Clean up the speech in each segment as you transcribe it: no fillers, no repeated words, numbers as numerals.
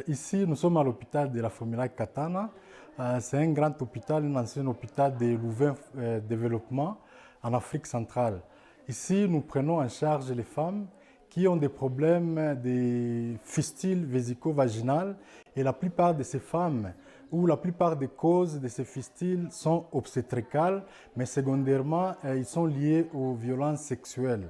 Ici, nous sommes à l'hôpital de la Formula Katana. C'est un grand hôpital, un ancien hôpital de Louvain Développement en Afrique centrale. Ici, nous prenons en charge les femmes qui ont des problèmes de fistules vésico-vaginales et la plupart de ces femmes ou la plupart des causes de ces fistules sont obstétricales, mais secondairement, ils sont liés aux violences sexuelles.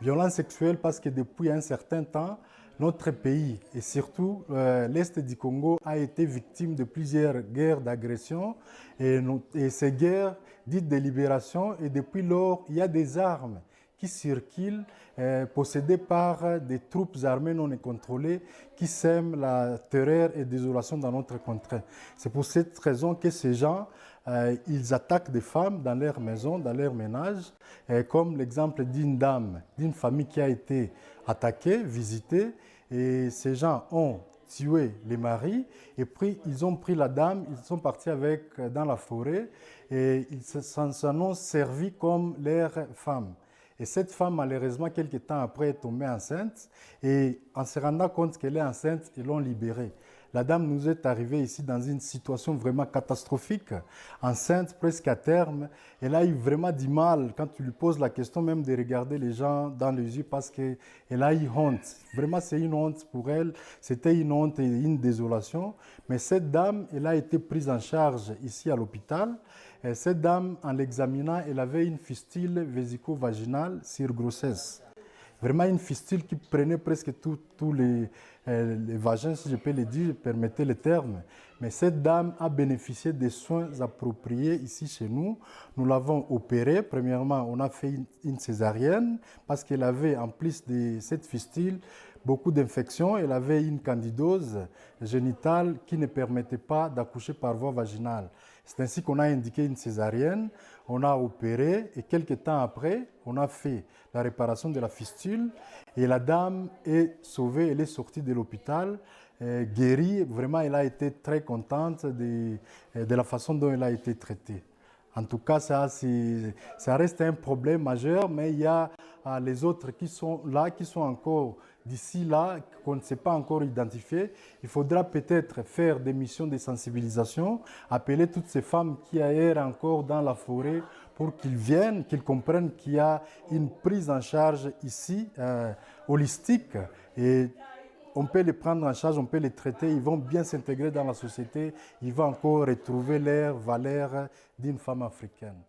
Violences sexuelles parce que depuis un certain temps, notre pays et surtout l'Est du Congo a été victime de plusieurs guerres d'agression et ces guerres dites de libération et depuis lors, il y a des armes qui circulent possédées par des troupes armées non contrôlées qui sèment la terreur et désolation dans notre contrée. C'est pour cette raison que ces gens ils attaquent des femmes dans leur maison, dans leur ménage, comme l'exemple d'une dame, d'une famille qui a été attaquée, visitée, et ces gens ont tué les maris, et puis ils ont pris la dame, ils sont partis avec dans la forêt, et ils s'en ont servi comme leur femme. Et cette femme, malheureusement, quelques temps après, est tombée enceinte. Et en se rendant compte qu'elle est enceinte, ils l'ont libérée. La dame nous est arrivée ici dans une situation vraiment catastrophique, enceinte presque à terme. Elle a eu vraiment du mal quand tu lui poses la question même de regarder les gens dans les yeux parce qu'elle a eu honte. Vraiment, c'est une honte pour elle. C'était une honte et une désolation. Mais cette dame, elle a été prise en charge ici à l'hôpital. Cette dame, en l'examinant, elle avait une fistule vésico-vaginale sur grossesse. Vraiment une fistule qui prenait presque tous les vagins, si je peux le dire, permettez le terme. Mais cette dame a bénéficié des soins appropriés ici chez nous. Nous l'avons opérée. Premièrement, on a fait une césarienne parce qu'elle avait, en plus de cette fistule, beaucoup d'infections. Elle avait une candidose génitale qui ne permettait pas d'accoucher par voie vaginale. C'est ainsi qu'on a indiqué une césarienne, on a opéré et quelques temps après, on a fait la réparation de la fistule et la dame est sauvée, elle est sortie de l'hôpital, guérie. Vraiment, elle a été très contente de la façon dont elle a été traitée. En tout cas, ça reste un problème majeur, mais il y a les autres qui sont là, qui sont encore d'ici là, qu'on ne sait pas encore identifier. Il faudra peut-être faire des missions de sensibilisation, appeler toutes ces femmes qui errent encore dans la forêt pour qu'ils viennent, qu'ils comprennent qu'il y a une prise en charge ici, holistique. Et on peut les prendre en charge, on peut les traiter, ils vont bien s'intégrer dans la société, ils vont encore retrouver leur valeur d'une femme africaine.